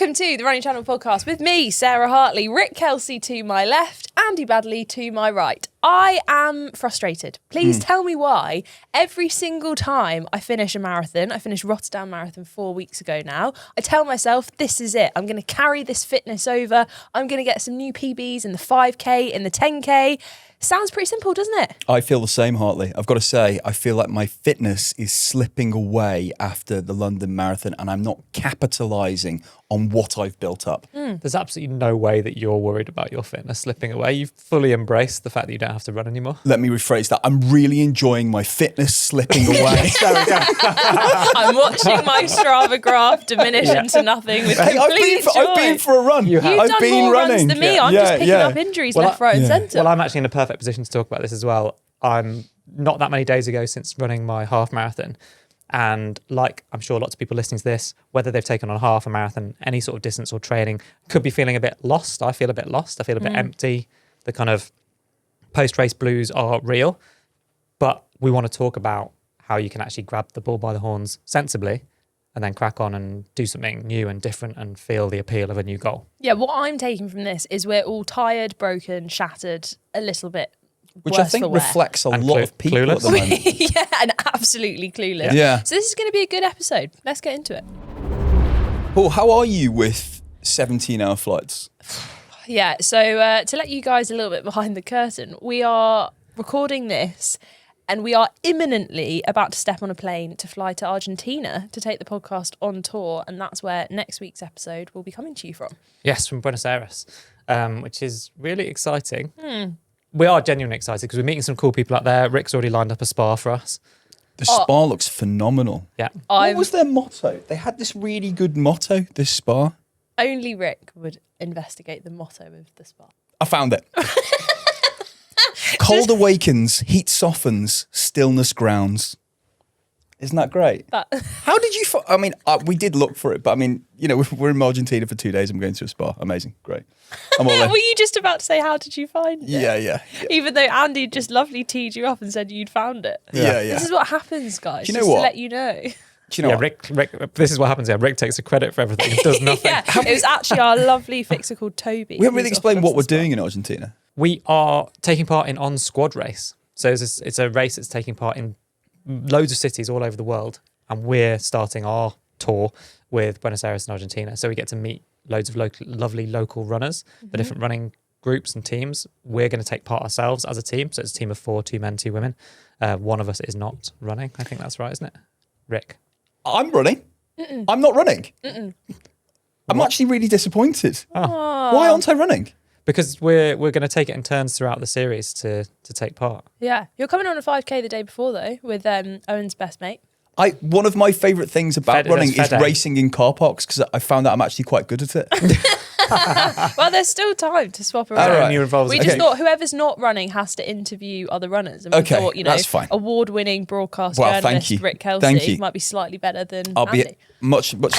Welcome to the Running Channel podcast with me, Sarah Hartley, Rick Kelsey to my left, Andy Badley to my right. I am frustrated. Please tell me why every single time I finish a marathon, I finished Rotterdam Marathon 4 weeks ago now, I tell myself, this is it. I'm going to carry this fitness over. I'm going to get some new PBs in the 5K, in the 10K. Sounds pretty simple, doesn't it? I feel the same, Hartley. I've got to say, I feel like my fitness is slipping away after the London Marathon and I'm not capitalising on what I've built up. There's absolutely no way that you're worried about your fitness slipping away. You've fully embraced the fact that you don't have to run anymore. Let me rephrase that. I'm really enjoying my fitness slipping away. I'm watching my Strava graph diminish into nothing with complete joy. I've been for a run. You've I've done been more running. runs than me. I'm just picking up injuries left, right and centre. Well, I'm actually in a perfect position to talk about this as well. I'm not that many days ago since running my half marathon. And like I'm sure lots of people listening to this, whether they've taken on half a marathon, any sort of distance or training, could be feeling a bit lost. I feel a bit lost. I feel a bit empty. The kind of post-race blues are real. But we want to talk about how you can actually grab the bull by the horns sensibly and then crack on and do something new and different and feel the appeal of a new goal. Yeah, what I'm taking from this is we're all tired, broken, shattered, a little bit Which I think reflects a lot of people at the moment. Yeah, and absolutely clueless. Yeah. So this is going to be a good episode. Let's get into it. Paul, how are you with 17-hour flights? Yeah, so to let you guys a little bit behind the curtain, we are recording this and we are imminently about to step on a plane to fly to Argentina to take the podcast on tour, and that's where next week's episode will be coming to you from. Yes, from Buenos Aires, which is really exciting. We are genuinely excited because we're meeting some cool people out there. Rick's already lined up a spa for us. The spa looks phenomenal. Yeah. What was their motto? They had this really good motto, this spa. Only Rick would investigate the motto of the spa. I found it. Cold awakens, heat softens, stillness grounds. Isn't that great? How did you... I mean, we did look for it, but I mean, you know, we're in Argentina for 2 days. I'm going to a spa. Amazing. Great. I'm all in. Were you just about to say, how did you find it? Yeah. Even though Andy just lovely teed you up and said you'd found it. Yeah. This is what happens, guys. Do you know just what? to let you know. Do you know what? Rick, this is what happens here. Rick takes the credit for everything and does nothing. Yeah, it was actually our lovely fixer called Toby. We haven't really explained what we're doing in Argentina. We are taking part in On Squad Race. So it's a race that's taking part in loads of cities all over the world. And we're starting our tour with Buenos Aires and Argentina. So we get to meet loads of lovely local runners, the different running groups and teams. We're going to take part ourselves as a team. So it's a team of 4, 2 men, 2 women. One of us is not running. I think that's right, isn't it? Rick? I'm running. I'm not running. I'm actually really disappointed. Why aren't I running? Because we're going to take it in turns throughout the series to take part. Yeah, you're coming on a 5K the day before though with Owen's best mate. One of my favourite things about running is Fede. racing in car parks because I found out I'm actually quite good at it. Well, there's still time to swap around. All right. We just thought whoever's not running has to interview other runners. And we thought, that's fine. Award-winning broadcast Well, journalist thank you. Rick Thank Kelsey you. might be slightly better than I'll Andy. be much. What?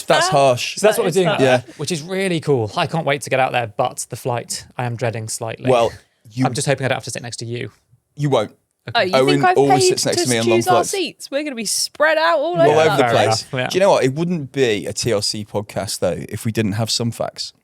That's harsh. So that's what we're doing, Yeah. which is really cool. I can't wait to get out there, but the flight I am dreading slightly. Well, I'm just hoping I don't have to sit next to you. You won't. Oh, you Owen think I've always paid sits next to me to on long choose our flights. seats? We're going to be spread out all All over over the that. place. enough, yeah. Do you know what? It wouldn't be a TLC podcast though if we didn't have some facts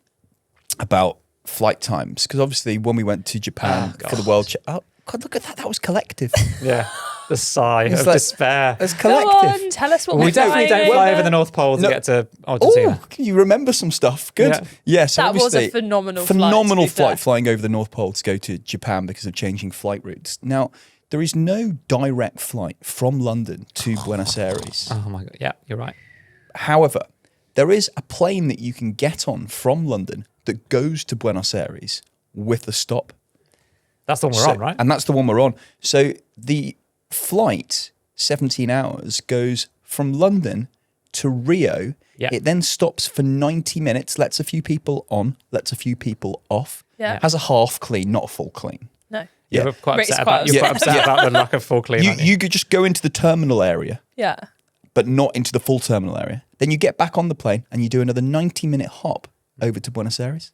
about flight times. Because obviously, when we went to Japan for the World, oh God, look at that! That was collective. Yeah, the sigh of like- despair. It's Go collective. on, tell us what We we're definitely flying don't fly over. over the North Pole to No. get to Argentina. Oh, can you remember some stuff? Good. Yeah. So That was a obviously, phenomenal phenomenal flight, to be fair. flight flying over the North Pole to go to Japan because of changing flight routes. Now, there is no direct flight from London to Buenos Aires. Oh my God, yeah, you're right. However, there is a plane that you can get on from London that goes to Buenos Aires with a stop. That's the one we're on, right? And that's the one we're on. So the flight, 17 hours, goes from London to Rio. Yeah. It then stops for 90 minutes, lets a few people on, lets a few people off. Yeah. Has a half clean, not a full clean. No. Yeah. You're quite Rick's upset quite about, you're quite upset about the lack of full clean. aren't You could just go into the terminal area, Yeah. but not into the full terminal area. Then you get back on the plane and you do another 90-minute hop over to Buenos Aires.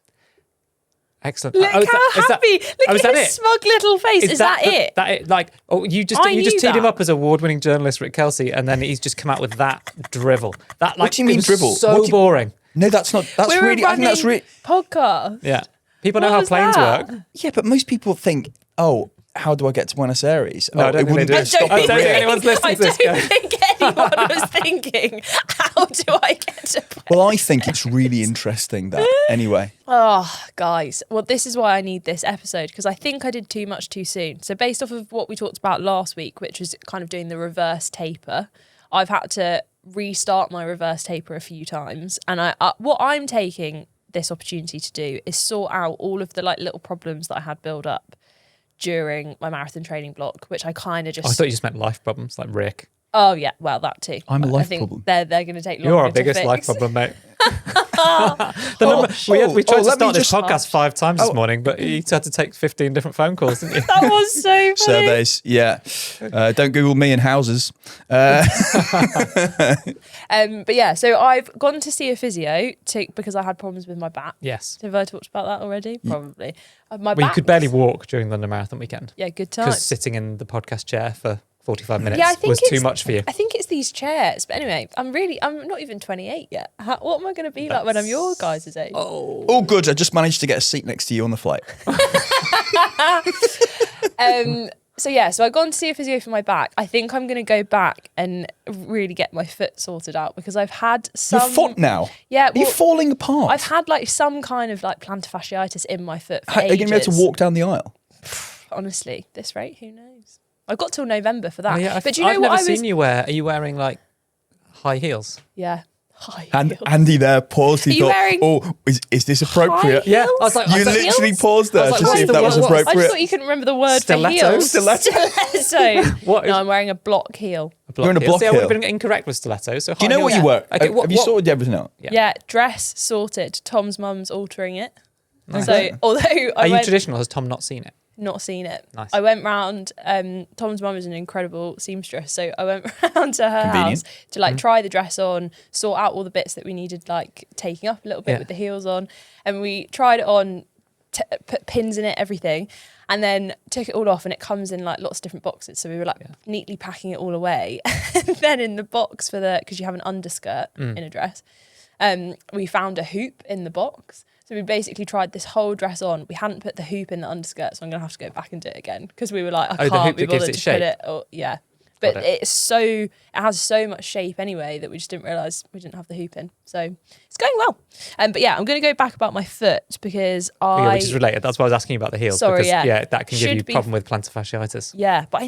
Excellent. Look how happy. Look at his smug little face. Is that it? That it? Like, you just teed him up as award-winning journalist Rick Kelsey, and then he's just come out with that drivel. That, like, what do you mean drivel? So boring. No, that's not. That's We're really. I think that's really podcast. Yeah, people know how planes work. Yeah, but most people think, oh, how do I get to Buenos Aires? No, I don't think they do. I don't think anyone's listening to this. I don't think anyone was thinking, how do I get to Well, I think it's really interesting that anyway. Oh, guys. Well, this is why I need this episode, because I think I did too much too soon. So based off of what we talked about last week, which was kind of doing the reverse taper, I've had to restart my reverse taper a few times. And what I'm taking this opportunity to do is sort out all of the like little problems that I had build up during my marathon training block, which I kind of just... I thought you just meant life problems, like Rick. Oh, yeah. Well, that too. I'm a life I think problem. They're going to take longer You're our to biggest fix. life problem, mate. We tried to let me start this just- podcast 5 times this morning, but you had to take 15 different phone calls, didn't you? That was so funny. Surveys, yeah. Don't Google me in houses. But yeah, so I've gone to see a physio because I had problems with my back. Yes. Have I talked about that already? Probably. My Well, you back. could barely walk during the London Marathon weekend. Yeah, good Because time. sitting in the podcast chair for 45 minutes Yeah, I think was too it's- much for you. I think it's these chairs. But anyway, I'm not even 28 yet. What am I going to be like when I'm your guys' age? Oh, good. I just managed to get a seat next to you on the flight. So I've gone to see a physio for my back. I think I'm going to go back and really get my foot sorted out because I've had some... Your foot now? Yeah. Are you falling apart? I've had like some kind of like plantar fasciitis in my foot for Are you going to be able to ages. walk down the aisle? Honestly, this rate, who knows? I've got till November for that. Oh, yeah, but do you know I've what never I was... seen you wear. Are you wearing like high heels? Yeah. High And heels. Andy there paused. He Are you thought, wearing oh, is this appropriate? high Yeah, I heels? was like, You literally paused there I was to like, see if what's that the was word? I appropriate. just thought you couldn't remember the word Stiletto? for heels. Stiletto? Stiletto. What is- No, I'm wearing a block heel. You're in a block See, I would heel. have been incorrect with stilettos. So Do you know what you were? Okay, Have you sorted everything out? Yeah, dress sorted. Tom's mum's altering it. Nice. So although I Are you went, traditional? Has Tom not seen it? not seen it. Nice. I went round. Tom's mum is an incredible seamstress, so I went round to her Convenient. house to like try the dress on, sort out all the bits that we needed like taking up a little bit Yeah. with the heels on, and we tried it on, put pins in it, everything, and then took it all off, and it comes in like lots of different boxes. So we were like neatly packing it all away, and then in the box because you have an underskirt in a dress, we found a hoop in the box. So we basically tried this whole dress on. We hadn't put the hoop in the underskirt, so I'm going to have to go back and do it again because we were like, the can't hoop be that gives bothered it to shape? put it. Yeah. But Got it. it has so much shape anyway that we just didn't realise we didn't have the hoop in. So it's going well. But yeah, I'm going to go back about my foot because Yeah, which is related. That's why I was asking you about the heels. Sorry, because, yeah. that can give Should you a be- problem with plantar fasciitis. Yeah, but I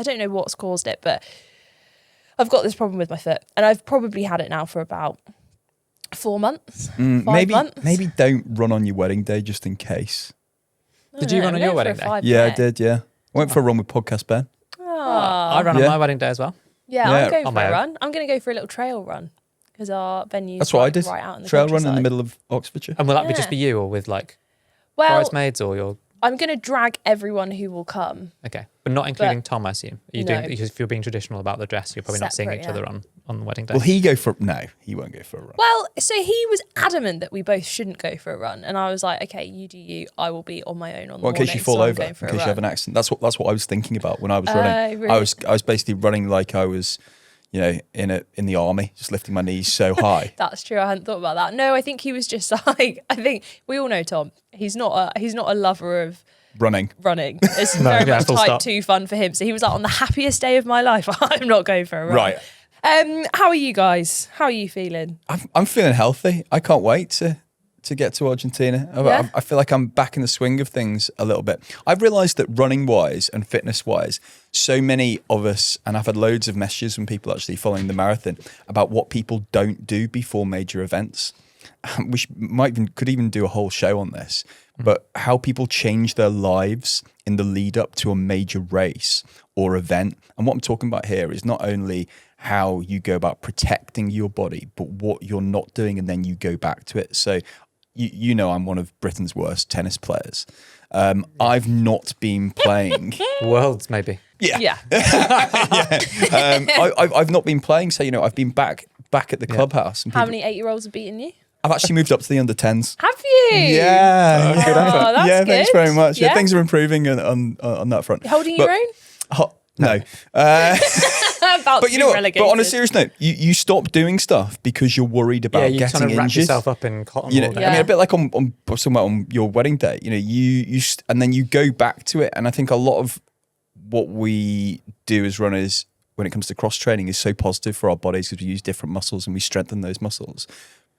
don't know what's caused it, but I've got this problem with my foot, and I've probably had it now for about 4 months, 5 months. Maybe don't run on your wedding day just in case. Did you run on your wedding day? Yeah, I did. Yeah, I went for a run with Podcast Ben. I ran on Yeah. my wedding day as well. Yeah, Yeah. I'm going On for my a own. run. I'm going to go for a little trail run because our venue. That's what I did. Right out in the Trail run in the countryside. middle of Oxfordshire. And will that be Yeah. just be you or with like Well, bridesmaids or your... I'm going to drag everyone who will come. Okay. But not including Tom, I assume. Are you No. doing, if you're being traditional about the dress, you're probably not seeing Separate, each yeah. other on the wedding day. Will he go for? No, he won't go for a run. Well, so he was adamant that we both shouldn't go for a run, and I was like, okay, you do you. I will be on my own on the Well, in morning. case you fall so I'm over, going in for case a you have run. an accident. That's what I was thinking about when I was running. Really? I was basically running like I was, in the army, just lifting my knees so high. That's true. I hadn't thought about that. No, I think he was just like. I think we all know Tom. He's not a lover of Running. running. It's very yeah, much full type stop. 2 fun for him. So he was like, on the happiest day of my life, I'm not going for a run. Right. How are you guys? How are you feeling? I'm feeling healthy. I can't wait to get to Argentina. Yeah? I feel like I'm back in the swing of things a little bit. I've realised that running wise and fitness wise, so many of us, and I've had loads of messages from people actually following the marathon about what people don't do before major events. Could even do a whole show on this, but how people change their lives in the lead up to a major race or event. And what I'm talking about here is not only how you go about protecting your body, but what you're not doing, and then you go back to it. So, you know, I'm one of Britain's worst tennis players. I've not been playing. Worlds, maybe. Yeah. I've not been playing. So, I've been back at the clubhouse. And How people- many 8-year-olds have beaten you? I've actually moved up to the under 10s. Have you? Yeah. Oh, that's yeah, good. thanks very much. Yeah, Yeah. things are improving on that front. Holding But- your own? No. About But to you be know what? relegated. But on a serious note, you stop doing stuff because you're worried about Yeah, you getting kind of wrap injured. yourself up in cotton You know, wool. I mean, Yeah. a bit like on your wedding day. You know, and then you go back to it. And I think a lot of what we do as runners, when it comes to cross training, is so positive for our bodies because we use different muscles and we strengthen those muscles.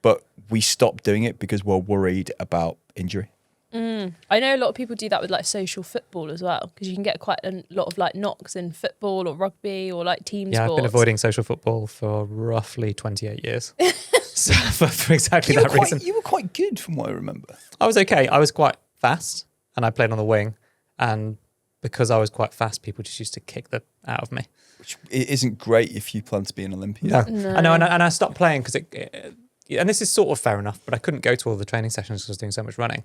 But we stop doing it because we're worried about injury. I know a lot of people do that with like social football as well, because you can get quite a lot of like knocks in football or rugby or like team Yeah, sports. I've been avoiding social football for roughly 28 years. So for exactly that reason. You were quite good from what I remember. I was okay. I was quite fast and I played on the wing. And because I was quite fast, people just used to kick the out of me. Which isn't great if you plan to be an Olympian. No. I know. And I stopped playing because and this is sort of fair enough, but I couldn't go to all the training sessions because I was doing so much running.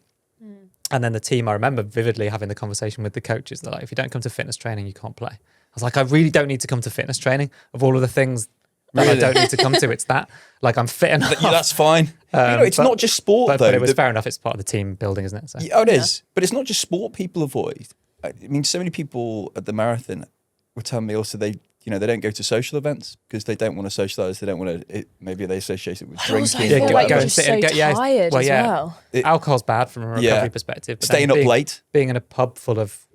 And then the team, I remember vividly having the conversation with the coaches. They're like, if you don't come to fitness training, you can't play. I was like, I really don't need to come to fitness training. Of all of the things that I don't need to come to, it's that. Like, I'm fit enough. Yeah, that's fine. It's not just sport, though. But it was fair enough. It's part of the team building, isn't it? So. Yeah, it is. But it's not just sport people avoid. I mean, so many people at the marathon were telling me also they don't go to social events because they don't want to socialise. They don't want to. Maybe they associate it with But also, I drinking. feel go- like go you're and just sit so and get- tired well, as yeah. well. Alcohol's bad from a recovery Yeah. perspective. But Staying then up late. Being in a pub full of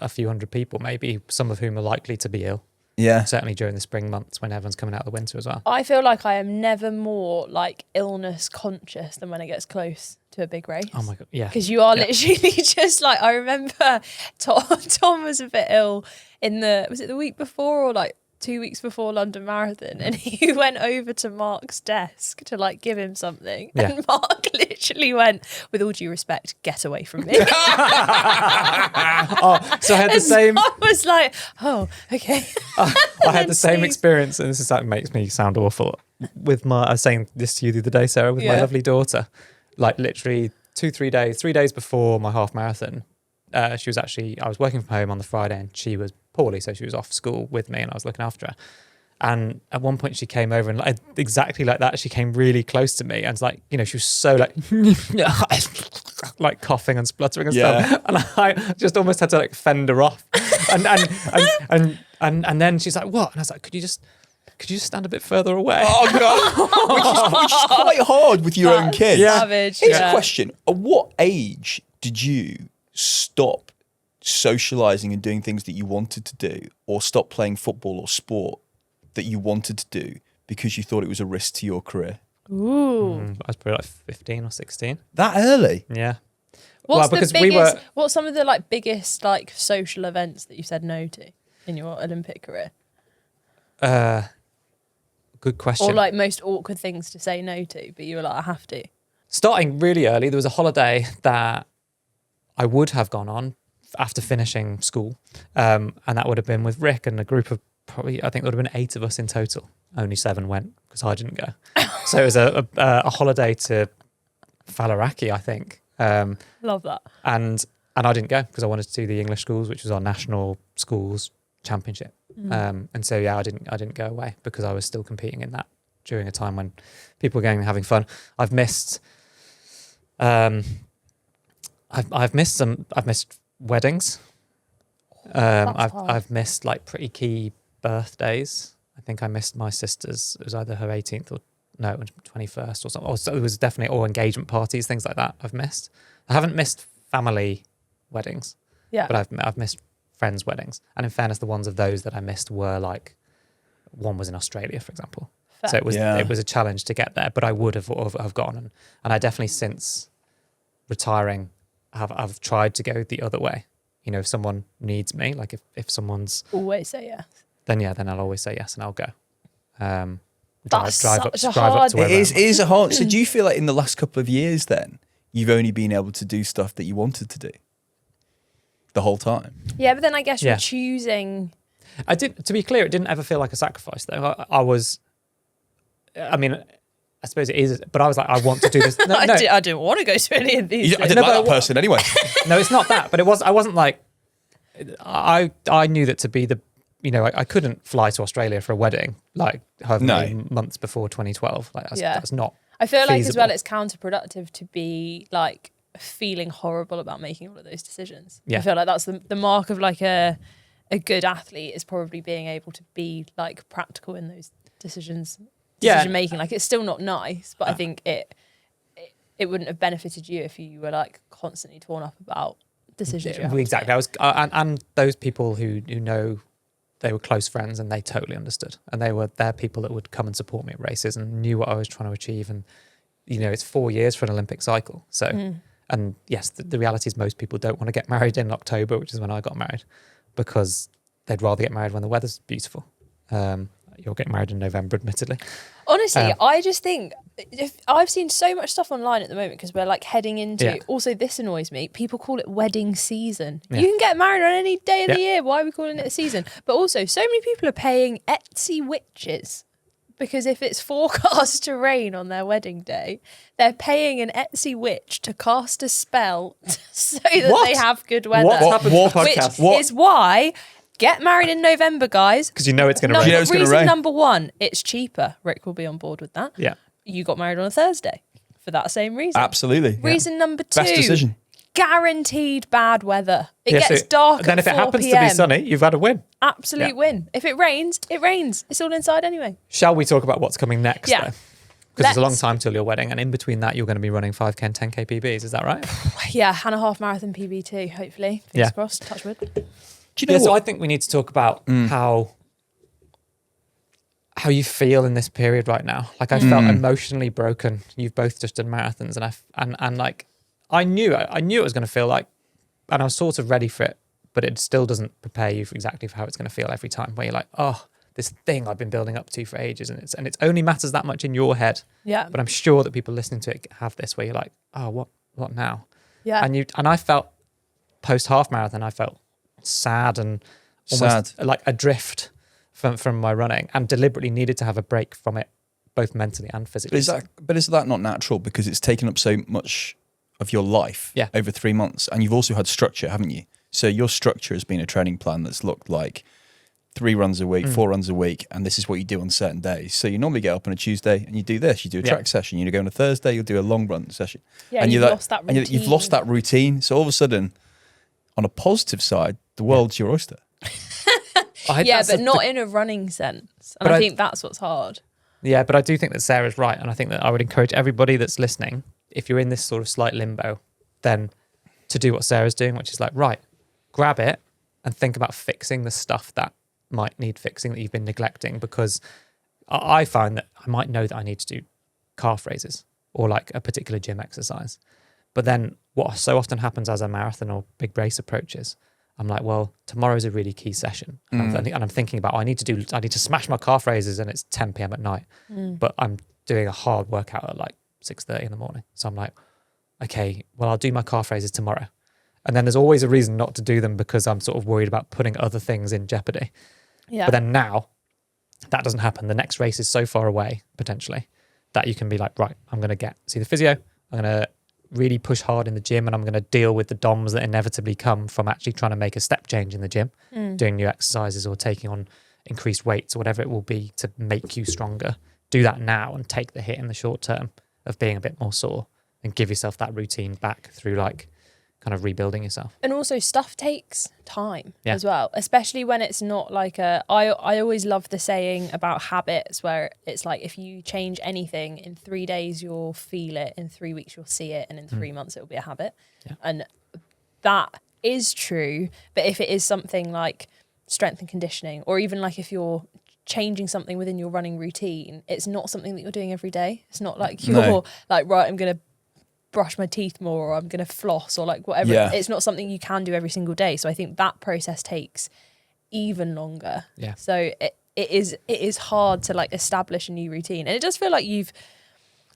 a few hundred people, maybe some of whom are likely to be ill. Yeah. Certainly during the spring months when everyone's coming out of the winter as well. I feel like I am never more like illness conscious than when it gets close to a big race. Oh my God, yeah. Because you are Yeah. literally just like, I remember Tom was a bit ill was it the week before or like 2 weeks before London Marathon, and he went over to Mark's desk to like give him something, Yeah. and Mark literally went, with all due respect, get away from me. Oh, so I had the same. I was like, oh, okay. I had the same sneezed. experience, and this is that makes me sound awful. I was saying this to you the other day, Sarah, with my Yeah. lovely daughter. Like literally 3 days before my half marathon, I was working from home on the Friday, and she was poorly, so she was off school with me, and I was looking after her. And at one point, she came over, and like, exactly like that, she came really close to me, and it's like, she was so like, like coughing and spluttering and Yeah. stuff, and I just almost had to like fend her off. And then she's like, "What?" And I was like, "Could you just stand a bit further away?" Oh god, which is quite hard with your own That's kids. savage. Here's yeah. a question: at what age did you stop socialising and doing things that you wanted to do, or stop playing football or sport that you wanted to do because you thought it was a risk to your career? Ooh. I was probably like 15 or 16. That early? Yeah. What's because the we biggest? were- What's some of the like biggest like social events that you said no to in your Olympic career, Good question. or like most awkward things to say no to, but you were like, I have to. Starting really early, there was a holiday that I would have gone on after finishing school, and that would have been with Rick and a group of probably, I think there would have been 8 of us in total. Only 7 went because I didn't go. So it was a holiday to Faliraki, I think. Love that. And I didn't go because I wanted to do the English schools, which was our national schools championship. And so I didn't go away because I was still competing in that during a time when people were going and having fun. I've missed weddings. That's hard. I've missed like pretty key birthdays. I think I missed my sister's. It was either her 18th or 21st or something. So it was definitely all engagement parties, things like that. I've missed. I haven't missed family weddings, Yeah. but I've missed friends' weddings. And in fairness, the ones of those that I missed were like, one was in Australia, for example. Fair. So it was Yeah. it was a challenge to get there, but I would have gone. And I definitely, since retiring, I've tried to go the other way. If someone needs me, like if someone's, Always say yes. then I'll always say yes and I'll go. That's drive up such a to hard- wherever It I'm- is a hard. So do you feel like in the last couple of years then you've only been able to do stuff that you wanted to do the whole time? Yeah, but then I guess Yeah. you're choosing. I did. To be clear, it didn't ever feel like a sacrifice though. I mean, I suppose it is, but I was like, I want to do this. No, I didn't want to go to any of these. I things. didn't like that person anyway. no, it's not that. But I wasn't like, I knew that to be the, I couldn't fly to Australia for a wedding like however many months before 2012. Like that's not. I feel like as feasible. well it's counterproductive to be like feeling horrible about making all of those decisions. Yeah. I feel like that's the mark of like a good athlete is probably being able to be like practical in those decision making. Like it's still not nice, but I think it wouldn't have benefited you if you were like constantly torn up about decisions. Exactly. I was, and those people who know, they were close friends and they totally understood, and they're people that would come and support me at races and knew what I was trying to achieve. And it's 4 years for an Olympic cycle, so and yes, the reality is most people don't want to get married in October, which is when I got married, because they'd rather get married when the weather's beautiful. You're getting married in November, admittedly. Honestly, I just think I've seen so much stuff online at the moment because we're like heading into. Also, this annoys me. People call it wedding season. Yeah. You can get married on any day of the year. Why are we calling it a season? But also, so many people are paying Etsy witches because if it's forecast to rain on their wedding day, they're paying an Etsy witch to cast a spell so that they have good weather. What happened to the podcast? Which is why. Get married in November, guys. Because you know it's going to rain. Reason number one, it's cheaper. Rick will be on board with that. Yeah. You got married on a Thursday for that same reason. Absolutely. Reason number two. Best decision. Guaranteed bad weather. It gets dark then at 4 if it happens PM. to be sunny, you've had a win. Absolute win. If it rains, it rains. It's all inside anyway. Shall we talk about what's coming next, though? Because it's a long Let's. time till your wedding, and in between that, you're going to be running 5K and 10K PBs. Is that right? Yeah, and a half marathon PB too, hopefully. Fingers crossed, touch wood. Do you know what? So I think we need to talk about how you feel in this period right now. Like I felt emotionally broken. You've both just done marathons, and like I knew it was going to feel like, and I was sort of ready for it, but it still doesn't prepare you for exactly for how it's going to feel every time. Where you're like, oh, this thing I've been building up to for ages, and it only matters that much in your head. Yeah. But I'm sure that people listening to it have this, where you're like, oh, what now? Yeah. And I felt post half marathon, I felt sad and almost like adrift from my running, and deliberately needed to have a break from it, both mentally and physically. But is that not natural, because it's taken up so much of your life over 3 months, and you've also had structure, haven't you? So your structure has been a training plan that's looked like 3 runs a week, 4 runs a week, and this is what you do on certain days. So you normally get up on a Tuesday and you do this. You do a track session. You go on a Thursday, you'll do a long run session. Yeah, and you've lost that routine. And you've lost that routine. So all of a sudden, on a positive side, the world's your oyster. But not in a running sense. And I think that's what's hard. Yeah, but I do think that Sarah's right. And I think that I would encourage everybody that's listening, if you're in this sort of slight limbo, then to do what Sarah's doing, which is like, right, grab it and think about fixing the stuff that might need fixing that you've been neglecting. Because I find that I might know that I need to do calf raises or like a particular gym exercise. But then what so often happens as a marathon or big race approaches, I'm like, well, tomorrow's a really key session. And I'm thinking about, I need to smash my calf raises, and it's 10 p.m. at night. But I'm doing a hard workout at like 6:30 in the morning. So I'm like, okay, well, I'll do my calf raises tomorrow. And then there's always a reason not to do them because I'm sort of worried about putting other things in jeopardy. Yeah. But then now that doesn't happen. The next race is so far away, potentially, that you can be like, right, I'm going to see the physio. I'm going to really push hard in the gym, and I'm going to deal with the DOMs that inevitably come from actually trying to make a step change in the gym, doing new exercises or taking on increased weights or whatever it will be to make you stronger. Do that now and take the hit in the short term of being a bit more sore, and give yourself that routine back through like kind of rebuilding yourself. And also stuff takes time as well, especially when it's not like I always love the saying about habits, where it's like if you change anything in 3 days you'll feel it, in 3 weeks you'll see it, and in 3 months it'll be a habit. And that is true. But if it is something like strength and conditioning, or even like if you're changing something within your running routine, it's not something that you're doing every day. It's not like you're like, right, I'm going to brush my teeth more, or I'm going to floss, or like whatever. It's not something you can do every single day. So I think that process takes even longer. Yeah. So it is hard to like establish a new routine, and it does feel like you've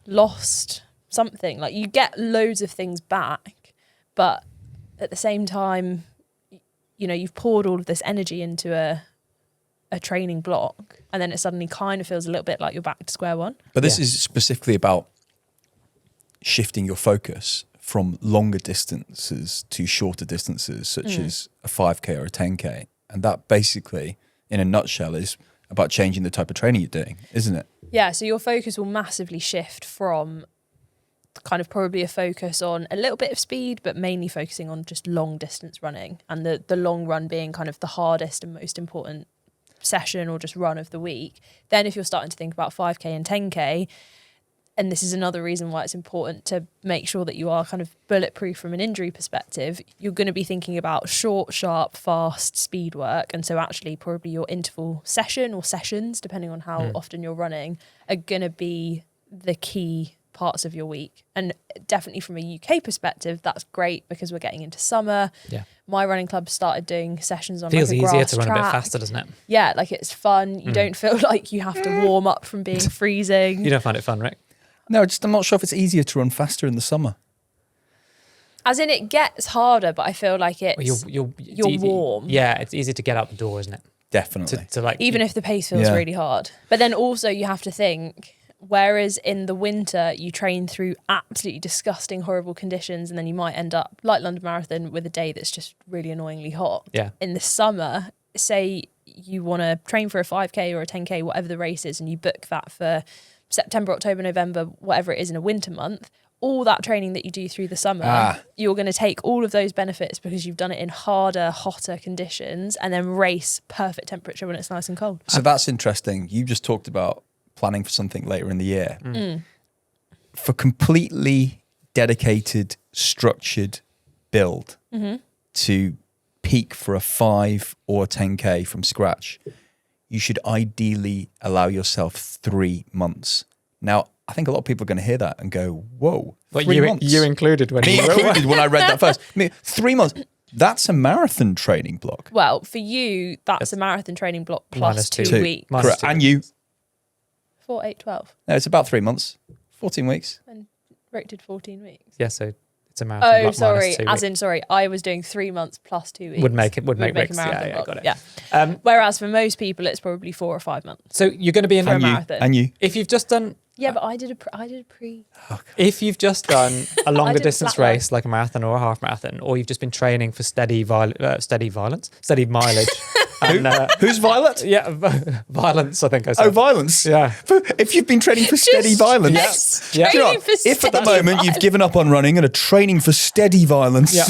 lost something. Like you get loads of things back, but at the same time, you know, you've poured all of this energy into a training block, and then it suddenly kind of feels a little bit like you're back to square one. But this is specifically about shifting your focus from longer distances to shorter distances, such as a 5K or a 10K. And that basically, in a nutshell, is about changing the type of training you're doing, isn't it? Yeah, so your focus will massively shift from kind of probably a focus on a little bit of speed, but mainly focusing on just long distance running, and the long run being kind of the hardest and most important session or just run of the week. Then if you're starting to think about 5K and 10K, and this is another reason why it's important to make sure that you are kind of bulletproof from an injury perspective, you're going to be thinking about short, sharp, fast speed work. And so actually probably your interval session or sessions, depending on how often you're running, are going to be the key parts of your week. And definitely from a UK perspective, that's great because we're getting into summer. Yeah. My running club started doing sessions on Feels like a easier grass to run track. a bit faster, doesn't it? Yeah, like it's fun. You don't feel like you have to warm up from being freezing. You don't find it fun, Rick? No, I'm not sure if it's easier to run faster in the summer. As in, it gets harder, but I feel like it's You're warm. Yeah, it's easy to get out the door, isn't it? Definitely. To like Even if the pace feels Yeah. really hard. But then also you have to think, whereas in the winter you train through absolutely disgusting, horrible conditions, and then you might end up like London Marathon with a day that's just really annoyingly hot. Yeah. In the summer, say you want to train for a 5K or a 10K, whatever the race is, and you book that for September, October, November, whatever it is in a winter month, all that training that you do through the summer, you're going to take all of those benefits because you've done it in harder, hotter conditions, and then race perfect temperature when it's nice and cold. So that's interesting. You just talked about planning for something later in the year. For completely dedicated, structured build to peak for a 5 or 10K from scratch, you should ideally allow yourself 3 months. Now, I think a lot of people are going to hear that and go, whoa, But 3 months. you included when Me you wrote included when I read that first. I mean, 3 months, that's a marathon training block. Well, for you, that's a marathon training block plus Minus 2 2. weeks. Minus Correct. 2 And you, 4, 8, 12. no, it's about 3 months, 14 weeks. And Rick did 14 weeks. Yeah, so it's a marathon. Oh, block sorry. minus 2 As weeks. in, sorry, I was doing 3 months plus 2 weeks. would make Rick's. a marathon Yeah, block. got it. Yeah. Whereas for most people, it's probably 4 or 5 months. So you're going to be in For a And you, marathon. and you. if you've just done Yeah, but I did a pre. If you've just done a longer did distance flat line. race like a marathon or a half marathon, or you've just been training for steady mileage. And, Who's Violet? yeah, violence, I think I said. Oh, violence. Yeah. If you've been training for steady violence. Yeah. Do you know Training what? for If at the steady moment you've violence. given up on running and are training for steady violence. Yeah.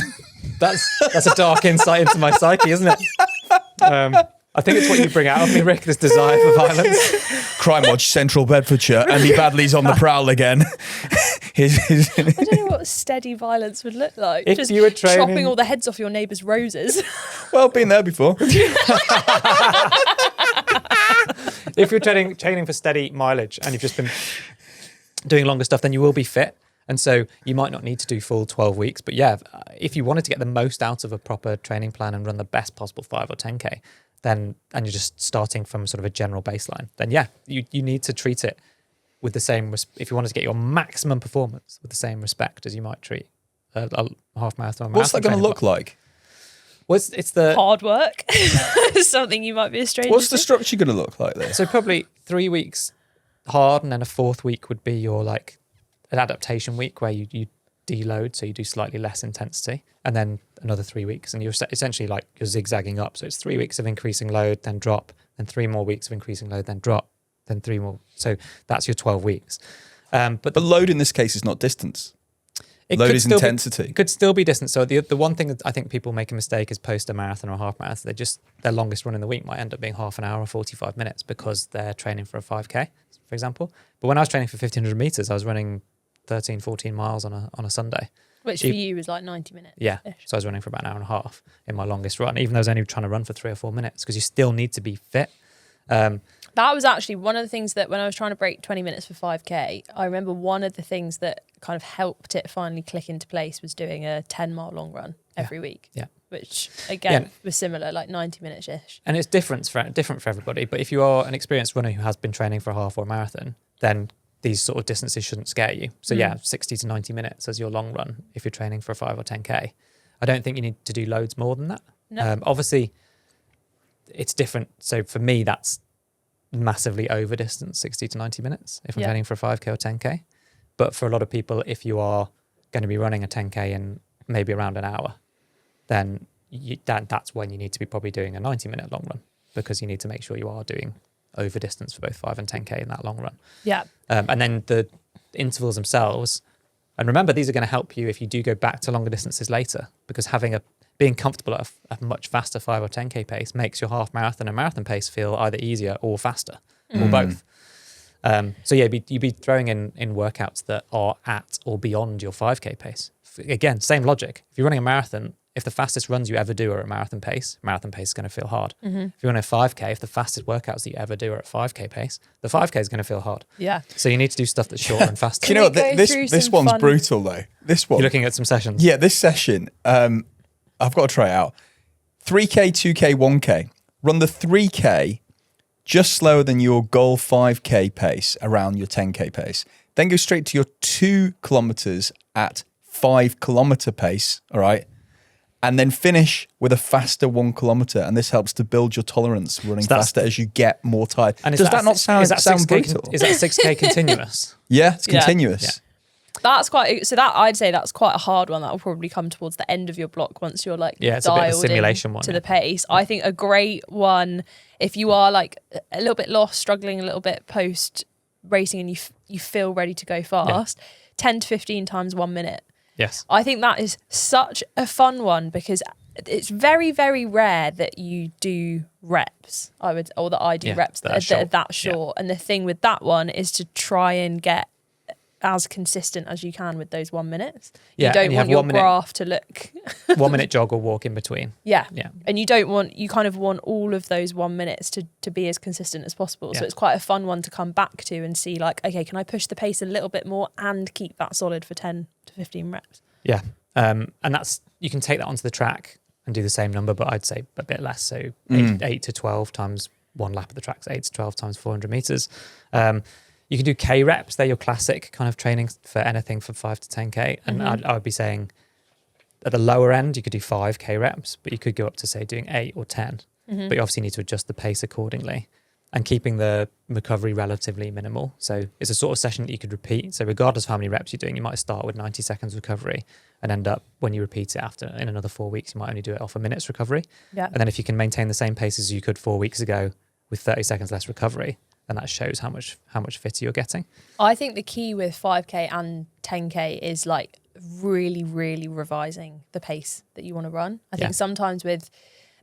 That's a dark insight into my psyche, isn't it? I think it's what you bring out of me, Rick, this desire for violence. Crime Watch, Central Bedfordshire. Andy Badley's on the prowl again. I don't know what steady violence would look like. If Just you were training- chopping all the heads off your neighbour's roses. Well, been there before. If you're training for steady mileage and you've just been doing longer stuff, then you will be fit. And so you might not need to do full 12 weeks. But yeah, if you wanted to get the most out of a proper training plan and run the best possible 5 or 10K, then, and you're just starting from sort of a general baseline, then yeah, you need to treat it with the same, if you wanted to get your maximum performance, with the same respect as you might treat a half marathon. What's that going to look like? Well, it's the Hard work. Something you might be a stranger What's the to. structure going to look like there? So probably 3 weeks hard, and then a 4th week would be your like an adaptation week where you deload, so you do slightly less intensity, and then another 3 weeks, and you're essentially like you're zigzagging up. So it's 3 weeks of increasing load, then drop, then 3 more weeks of increasing load, then drop, then 3 more. So that's your 12 weeks. But But load in this case is not distance. it Load could is still be- intensity. It could still be distance. So the one thing that I think people make a mistake is post a marathon or a half marathon. Their longest run in the week might end up being half an hour or 45 minutes because they're training for a 5K, for example. But when I was training for 1500 meters, I was running 13, 14 miles on a Sunday. Which for you was like 90 minutes. Yeah. So I was running for about an hour and a half in my longest run, even though I was only trying to run for 3 or 4 minutes, because you still need to be fit. That was actually one of the things that when I was trying to break 20 minutes for 5K, I remember one of the things that kind of helped it finally click into place was doing a 10-mile long run every week. Yeah. Which, again, Yeah. was similar, like 90 minutes-ish. And it's different for everybody. But if you are an experienced runner who has been training for a half or a marathon, then these sort of distances shouldn't scare you. So yeah, 60 to 90 minutes as your long run if you're training for a 5 or 10K. I don't think you need to do loads more than that. No. Obviously, it's different. So for me, that's massively over distance, 60 to 90 minutes if I'm Yeah. training for a 5K or 10K. But for a lot of people, if you are going to be running a 10K in maybe around an hour, then that's when you need to be probably doing a 90-minute long run, because you need to make sure you are doing over distance for both 5 and 10K in that long run. Yeah. And then the intervals themselves, and remember, these are going to help you if you do go back to longer distances later, because being comfortable at a much faster 5 or 10K pace makes your half marathon and marathon pace feel either easier or faster, or both. So yeah, you'd be throwing in workouts that are at or beyond your 5K pace. Again, same logic. If you're running a marathon, if the fastest runs you ever do are at marathon pace is going to feel hard. If you're on a 5K, if the fastest workouts that you ever do are at 5K pace, the 5K is going to feel hard. Yeah. So you need to do stuff that's shorter and faster. Do you know what? This one's brutal though. This one. You're looking at some sessions. Yeah, this session, I've got to try it out. 3K, 2K, 1K. Run the 3K just slower than your goal 5K pace around your 10K pace. Then go straight to your 2 kilometers at 5 kilometer pace, all right? And then finish with a faster 1 kilometer. And this helps to build your tolerance running faster as you get more tired. And does that not sound brutal? Is that 6K continuous? Yeah, it's continuous. Yeah. I'd say that's quite a hard one. That will probably come towards the end of your block once you're like it's a bit of a simulation one, to the pace. I think a great one, if you are like a little bit lost, struggling a little bit post racing, and you feel ready to go fast, 10 to 15 times 1 minute. Yes. I think that is such a fun one because it's very, very rare that you do reps. That I do reps that are that short. Yeah. And the thing with that one is to try and get as consistent as you can with those 1 minutes. Yeah, you don't want your graph to look 1 minute jog or walk in between. Yeah. And you kind of want all of those 1 minutes to be as consistent as possible. So it's quite a fun one to come back to and see like, okay, can I push the pace a little bit more and keep that solid for 10 to 15 reps? Yeah. And that's, you can take that onto the track and do the same number, but I'd say a bit less. So 8 to 12 times 1 lap of the track, 8 to 12 times 400 meters. You can do K reps. They're your classic kind of training for anything from 5 to 10K. And I would be saying at the lower end, you could do 5K reps, but you could go up to say doing 8 or 10. But you obviously need to adjust the pace accordingly and keeping the recovery relatively minimal. So it's a sort of session that you could repeat. So regardless of how many reps you're doing, you might start with 90 seconds recovery and end up, when you repeat it in another 4 weeks, you might only do it off a minute's recovery. Yeah. And then if you can maintain the same pace as you could 4 weeks ago with 30 seconds less recovery, and that shows how much fitter you're getting. I think the key with 5K and 10K is like really, really revising the pace that you want to run. I think sometimes with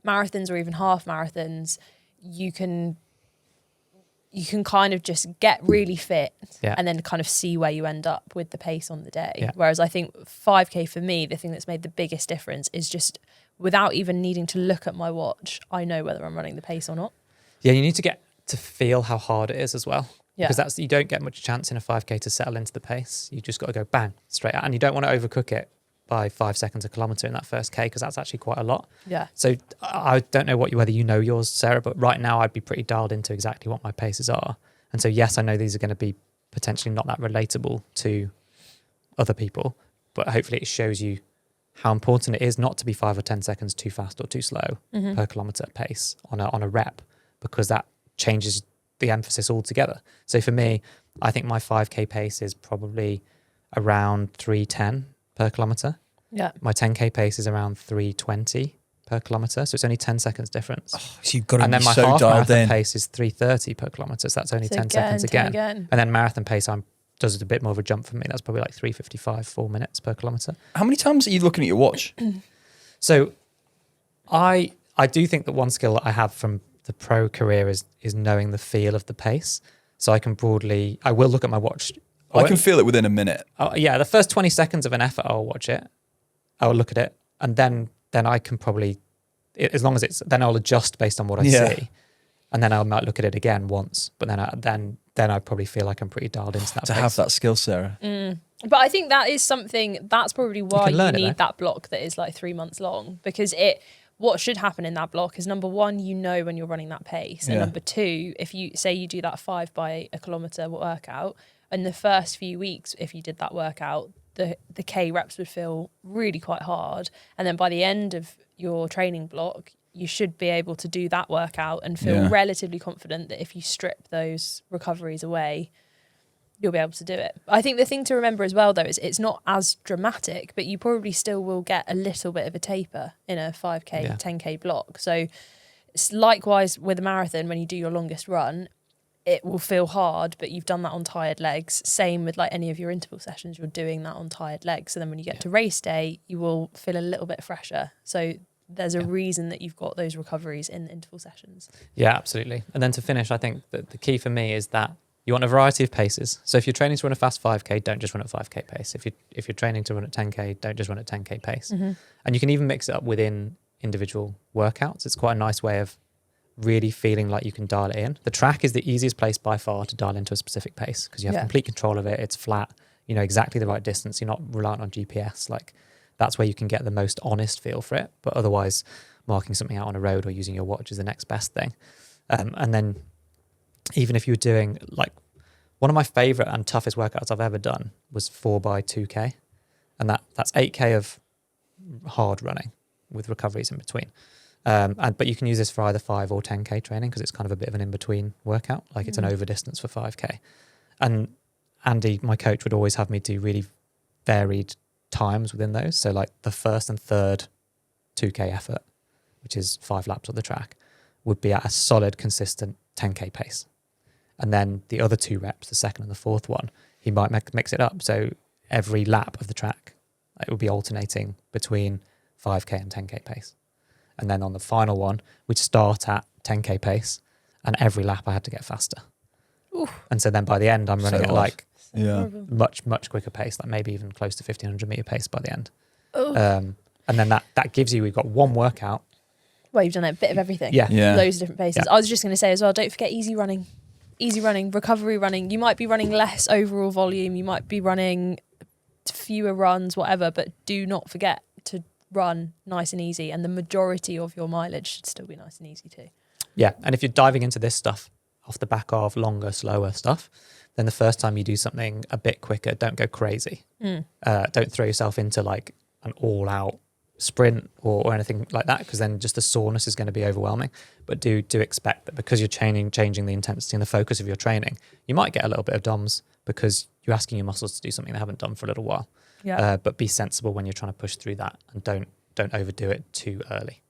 marathons or even half marathons, you can kind of just get really fit and then kind of see where you end up with the pace on the day. Yeah. Whereas I think 5K for me, the thing that's made the biggest difference is just without even needing to look at my watch, I know whether I'm running the pace or not. Yeah, you need to get to feel how hard it is as well. Yeah. Because you don't get much chance in a 5K to settle into the pace. You just got to go bang, straight out. And you don't want to overcook it by 5 seconds a kilometre in that first K, because that's actually quite a lot. Yeah. So I don't know whether you know yours, Sarah, but right now I'd be pretty dialed into exactly what my paces are. And so yes, I know these are going to be potentially not that relatable to other people, but hopefully it shows you how important it is not to be 5 or 10 seconds too fast or too slow per kilometre pace on a rep, because that changes the emphasis altogether. So for me, I think my 5K pace is probably around 3:10 per kilometre. Yeah. My 10K pace is around 3:20 per kilometre. So it's only 10 seconds difference. Oh, so you've got to and be then my so half dialed marathon in. pace is 3:30 per kilometre. So that's only 10 seconds again. And then marathon pace does a bit more of a jump for me. That's probably like 3:55, 4 minutes per kilometre. How many times are you looking at your watch? So I do think that one skill that I have from the pro career is knowing the feel of the pace. So I will look at my watch. I can feel it within a minute. The first 20 seconds of an effort, I'll watch it. I'll look at it. And then I can probably, as long as then I'll adjust based on what I see. And then I might look at it again once. But then I probably feel like I'm pretty dialed into that to pace. have that skill, Sarah. But I think that is something, that's probably why you need that block that is like 3 months long, because what should happen in that block is, number one, you know when you're running that pace. And number two, if you say you do that 5 by a kilometre workout, in the first few weeks, if you did that workout, the K reps would feel really quite hard. And then by the end of your training block, you should be able to do that workout and feel relatively confident that if you strip those recoveries away, you'll be able to do it. I think the thing to remember as well, though, is it's not as dramatic, but you probably still will get a little bit of a taper in a 5K, 10K block. So it's likewise with a marathon, when you do your longest run, it will feel hard, but you've done that on tired legs. Same with like any of your interval sessions, you're doing that on tired legs. So then when you get to race day, you will feel a little bit fresher. So there's a reason that you've got those recoveries in the interval sessions. Yeah, absolutely. And then to finish, I think that the key for me is that you want a variety of paces. So if you're training to run a fast 5K, don't just run at 5K pace. If you're training to run at 10K, don't just run at 10K pace. Mm-hmm. And you can even mix it up within individual workouts. It's quite a nice way of really feeling like you can dial it in. The track is the easiest place by far to dial into a specific pace because you have complete control of it. It's flat, you know exactly the right distance. You're not reliant on GPS. Like that's where you can get the most honest feel for it. But otherwise, marking something out on a road or using your watch is the next best thing. And then even if you were doing like one of my favorite and toughest workouts I've ever done was 4x2K. And that's 8K of hard running with recoveries in between. But you can use this for either 5 or 10K training because it's kind of a bit of an in-between workout. Like it's an over distance for 5K. And Andy, my coach, would always have me do really varied times within those. So like the first and third 2K effort, which is 5 laps of the track, would be at a solid, consistent 10K pace. And then the other 2 reps, the second and the fourth one, he might mix it up. So every lap of the track, it would be alternating between 5K and 10K pace. And then on the final one, we'd start at 10K pace and every lap I had to get faster. Oof. And so then by the end, I'm running at like much, much quicker pace, like maybe even close to 1500 meter pace by the end. And then that gives you, we've got one workout. Well, you've done a bit of everything. Yeah. Loads of different paces. Yeah. I was just going to say as well, don't forget easy running, recovery running. You might be running less overall volume. You might be running fewer runs, whatever, but do not forget to run nice and easy. And the majority of your mileage should still be nice and easy too. Yeah. And if you're diving into this stuff off the back of longer, slower stuff, then the first time you do something a bit quicker, don't go crazy. Don't throw yourself into like an all out sprint or anything like that, because then just the soreness is going to be overwhelming. But do expect that because you're changing the intensity and the focus of your training, you might get a little bit of DOMS because you're asking your muscles to do something they haven't done for a little while. But be sensible when you're trying to push through that and don't overdo it too early.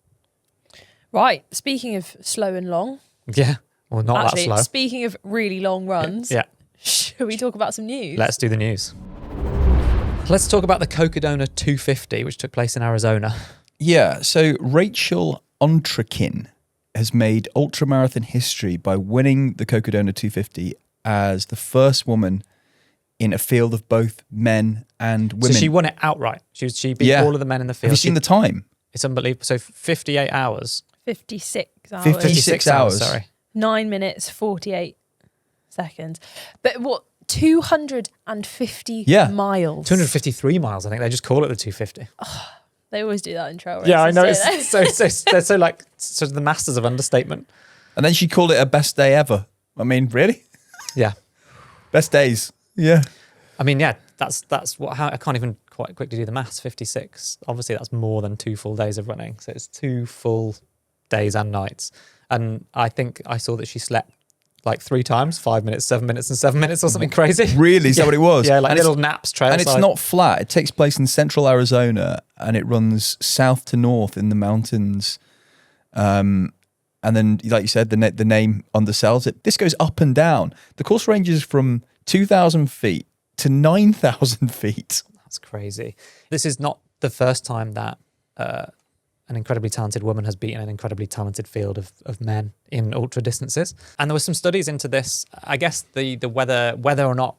Right. Speaking of slow and long. Yeah. Well, not actually, that slow. Speaking of really long runs. Yeah. Should we talk about some news? Let's do the news. Let's talk about the Cocodona 250, which took place in Arizona. Yeah, so Rachel Ontrakin has made ultramarathon history by winning the Cocodona 250 as the first woman in a field of both men and women. So she won it outright. She beat all of the men in the field. Have you seen the time? It's unbelievable. So 58 hours. 56 hours. 56 hours. Sorry. 9 minutes, 48 seconds. But what, 250 miles? 253 miles, I think. They just call it the 250. Oh, they always do that in trail races. Yeah, I know. It's they're so the masters of understatement. And then she called it her best day ever. I mean, really? Yeah. Best days. Yeah. I mean, yeah, that's what, how I can't even quite quickly do the maths. 56. Obviously, that's more than 2 full days of running. So it's 2 full days and nights. And I think I saw that she slept like 3 times, 5 minutes, 7 minutes, and 7 minutes or something crazy. Really? Is that what it was? Yeah, like little naps, trail And it's side. not flat. It takes place in central Arizona and it runs south to north in the mountains. And then, like you said, the name undersells it. This goes up and down. The course ranges from 2,000 feet to 9,000 feet. That's crazy. This is not the first time that an incredibly talented woman has beaten an incredibly talented field of men in ultra distances. And there were some studies into this. I guess the whether or not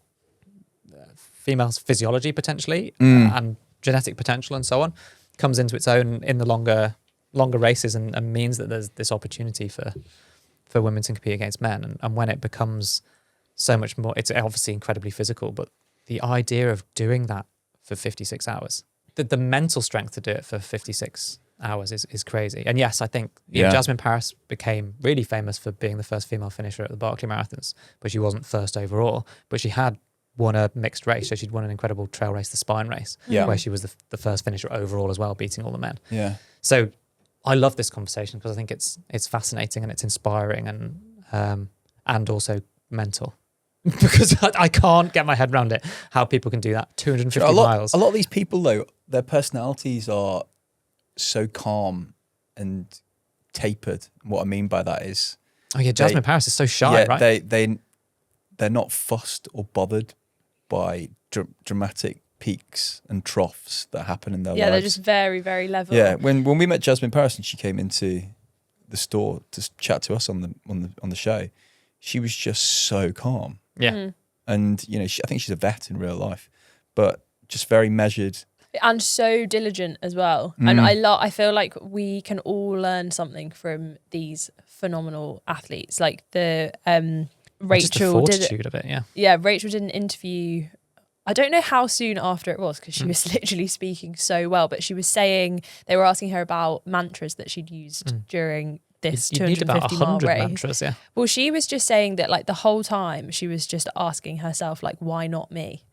females' physiology potentially and genetic potential and so on comes into its own in the longer races and means that there's this opportunity for women to compete against men. And when it becomes so much more, it's obviously incredibly physical, but the idea of doing that for 56 hours, the mental strength to do it for 56 hours is crazy. And yes, I think Jasmine Paris became really famous for being the first female finisher at the Barkley Marathons, but she wasn't first overall, but she had won a mixed race. So she'd won an incredible trail race, the Spine race, where she was the first finisher overall as well, beating all the men. Yeah. So I love this conversation because I think it's fascinating and it's inspiring and also mental. Because I can't get my head around it, how people can do that 250 miles. A lot of these people, though, their personalities are so calm and tapered. What I mean by that is... Oh, yeah, Jasmine Paris is so shy, right? they're not fussed or bothered by dramatic peaks and troughs that happen in their lives. Yeah, they're just very, very level. Yeah, when we met Jasmine Paris and she came into the store to chat to us on the show, she was just so calm. Yeah. And I think she's a vet in real life, but just very measured and so diligent as well. And I feel like we can all learn something from these phenomenal athletes. Like the Rachel just the fortitude of it. Yeah, Rachel did an interview. I don't know how soon after it was because she was literally speaking so well, but she was saying they were asking her about mantras that she'd used during this 250 mile race. Mantras, yeah. Well, she was just saying that like the whole time she was just asking herself like, why not me?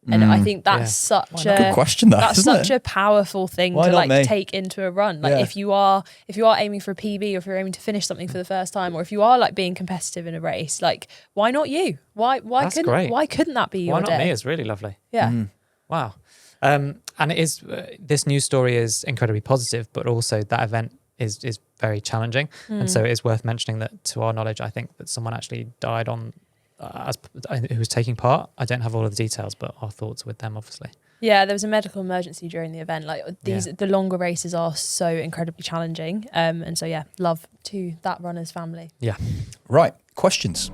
And I think that's such a good question. That's such a powerful thing to like take into a run. Like if you are aiming for a PB, or if you're aiming to finish something for the first time, or if you are like being competitive in a race, like why not you? Why couldn't that be your Why not day? me is really lovely. Yeah. Wow. And it is this news story is incredibly positive, but also that event is very challenging, and so it is worth mentioning that to our knowledge, I think that someone actually died on. Who was taking part. I don't have all of the details, but our thoughts are with them, obviously. Yeah, there was a medical emergency during the event. Like the longer races are so incredibly challenging, and so love to that runner's family. Yeah. Right, questions.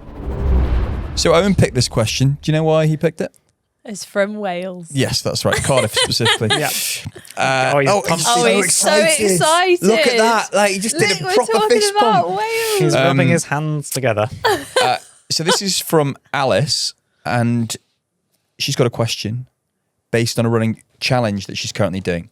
So Owen picked this question. Do you know why he picked it? It's from Wales. Yes, that's right. Cardiff specifically. Yeah. He's so excited. Look at that! Like he just did a proper fist about pump. Wales. He's rubbing his hands together. So this is from Alice, and she's got a question based on a running challenge that she's currently doing.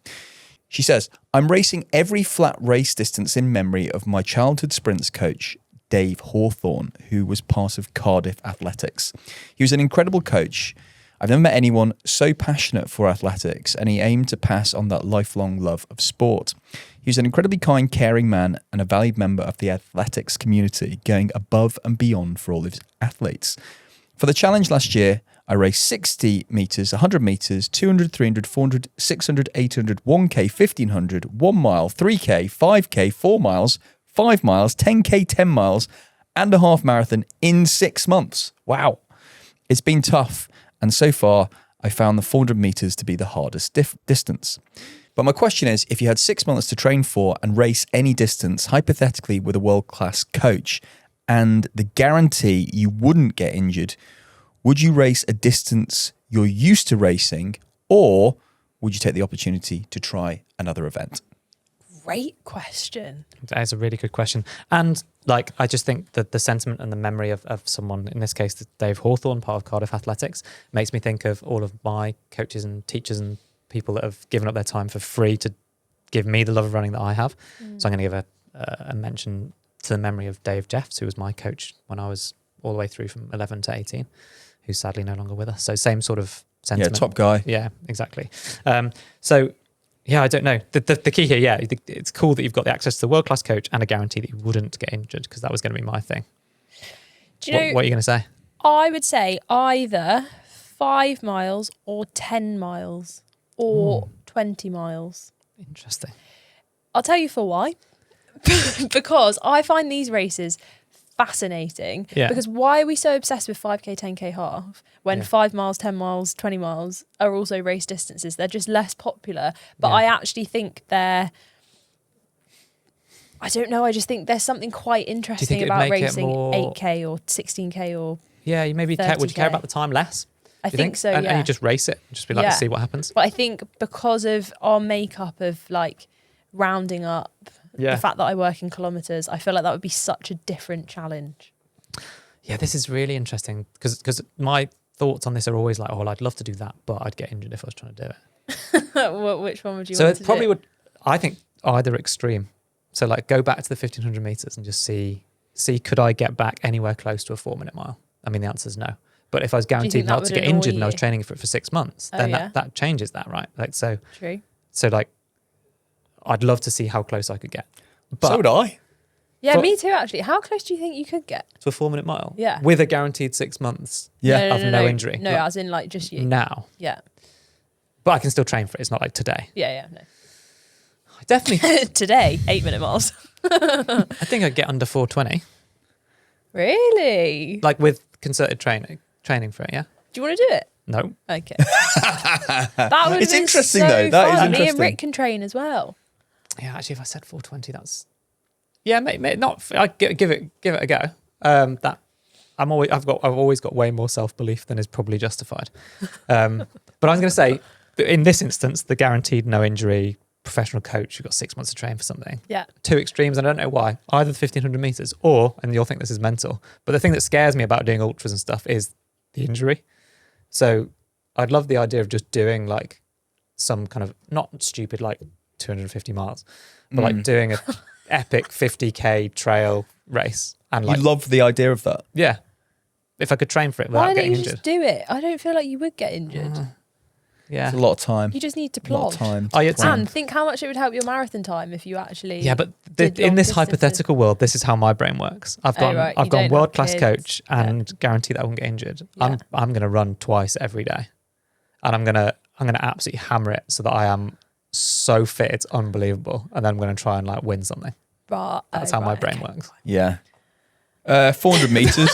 She says, I'm racing every flat race distance in memory of my childhood sprints coach, Dave Hawthorne, who was part of Cardiff Athletics. He was an incredible coach. I've never met anyone so passionate for athletics, and he aimed to pass on that lifelong love of sport. He was an incredibly kind, caring man and a valued member of the athletics community, going above and beyond for all his athletes. For the challenge last year, I raced 60 metres, 100 metres, 200, 300, 400, 600, 800, 1K, 1500, 1 mile, 3K, 5K, 4 miles, 5 miles, 10K, 10 miles, and a half marathon in 6 months. Wow. It's been tough. And so far, I found the 400 metres to be the hardest distance. But my question is, if you had 6 months to train for and race any distance, hypothetically with a world-class coach, and the guarantee you wouldn't get injured, would you race a distance you're used to racing, or would you take the opportunity to try another event? Great question. That is a really good question. And like, I just think that the sentiment and the memory of someone, in this case, Dave Hawthorne, part of Cardiff Athletics, makes me think of all of my coaches and teachers and people that have given up their time for free to give me the love of running that I have. So I'm going to give a mention to the memory of Dave Jeffs, who was my coach when I was all the way through from 11 to 18, who's sadly no longer with us. So same sort of sentiment. Yeah, top guy. Yeah, exactly. Yeah, I don't know. The key here, it's cool that you've got the access to the world-class coach and a guarantee that you wouldn't get injured, because that was going to be my thing. Do you know, what are you going to say? I would say either 5 miles or 10 miles or 20 miles. Interesting. I'll tell you for why. Because I find these races fascinating. Yeah. Because why are we so obsessed with 5K, 10K half when 5 miles, 10 miles, 20 miles are also race distances? They're just less popular. But I actually think I don't know, I just think there's something quite interesting about racing 8K or 16K or Yeah, you maybe would you care about the time less? I think so, and you just race it, just be like, let's see what happens. But I think because of our makeup of like rounding up, the fact that I work in kilometres, I feel like that would be such a different challenge. Yeah, this is really interesting because my thoughts on this are always like, oh, well, I'd love to do that, but I'd get injured if I was trying to do it. Which one would you want to do? So it probably would, I think, either extreme. So like go back to the 1500 metres and just see could I get back anywhere close to a 4-minute mile? I mean, the answer is no. But if I was guaranteed not to get injured and I was training for it for 6 months, then that changes that, right? Like so. True. So like, I'd love to see how close I could get. But so would I. Yeah, me too, actually. How close do you think you could get? To a 4-minute mile? Yeah. With a guaranteed 6 months of no injury? No, as in like just you. Now. Yeah. But I can still train for it. It's not like today. Yeah, no. I definitely... Today, 8-minute miles. I think I'd get under 4:20. Really? Like with concerted training. training for it, yeah? Do you want to do it? No. Okay. That would It's be interesting, so though. That is fun. Me and interesting. Rick can train as well. Yeah, actually, if I said 420, that's... Yeah, mate, not... I'd give it a go. I've always got way more self-belief than is probably justified. But I was going to say, in this instance, the guaranteed no injury professional coach who got 6 months to train for something. Yeah. Two extremes, and I don't know why. Either the 1500 meters or, and you'll think this is mental, but the thing that scares me about doing ultras and stuff is the injury. So I'd love the idea of just doing like some kind of, not stupid like 250 miles, but like doing a epic 50k trail race. And like, You love the idea of that. yeah. If I could train for it without Why don't getting you injured. just do it? I don't feel like you would get injured. Yeah. It's a lot of time. You just need to A lot plod. of time. Oh, yeah, it's- And think how much it would help your marathon time if you actually. Yeah, but did in long this distances. hypothetical world, this is how my brain works. I've Oh, gone, right, I've you gone don't have world class kids. coach and guarantee that I won't get injured. Yeah. I'm going to run twice every day, and I'm gonna absolutely hammer it so that I am so fit it's unbelievable, and then I'm going to try and like win something. Right, That's how my right, brain okay. works. Yeah. 400 meters.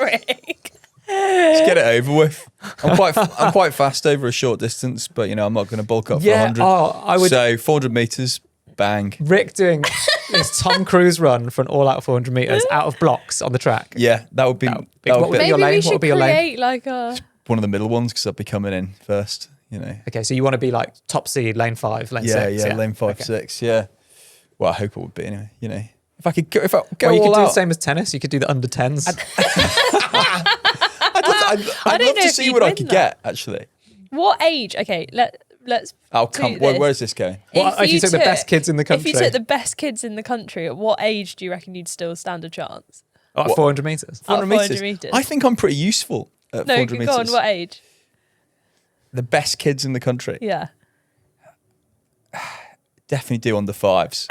Rick. Let's get it over with. I'm quite fast over a short distance, but I'm not going to bulk up for Yeah, 100. I would. So 400 meters, bang. Rick doing his Tom Cruise run for an all-out 400 meters out of blocks on the track. Yeah, that would be What that would would be be your Maybe lane? we What should would be your lane? create like a. one of the middle ones because I'd be coming in first. Okay, so you want to be like top seed, lane 5, lane 6. Yeah, lane 5, Okay. 6. Yeah. Well, I hope it would be anyway. If I could go, Well, you all could do the out, same as tennis. You could do the under 10s. I'd don't love know to if see you'd what I win could that. get. Actually, What age? Okay, let's. I'll do come. this. Where's this going? What if you took the best kids in the country? If you took the best kids in the country, at what age do you reckon you'd still stand a chance? At 400 meters. 400 meters. I think I'm pretty useful at No, 400 go on. meters. What age? The best kids in the country. Yeah. Definitely do under 5s.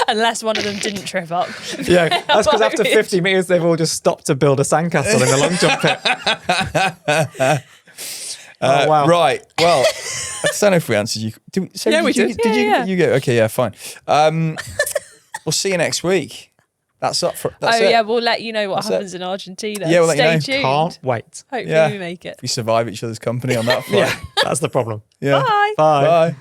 Unless one of them didn't trip up. Yeah, that's because after 50 meters, they've all just stopped to build a sandcastle in the long jump pit. Oh, wow. Right. Well, I don't know if we answered you. Yeah, we did. Yeah. You go. Okay. Yeah. Fine. We'll see you next week. That's up for. That's it. Yeah, we'll let you know what That's happens in Argentina. Yeah, we'll let you know. Stay tuned. Can't wait. Hopefully Yeah. we make it. If we survive each other's company on that flight. Yeah, that's the problem. Yeah. Bye. Bye. Bye.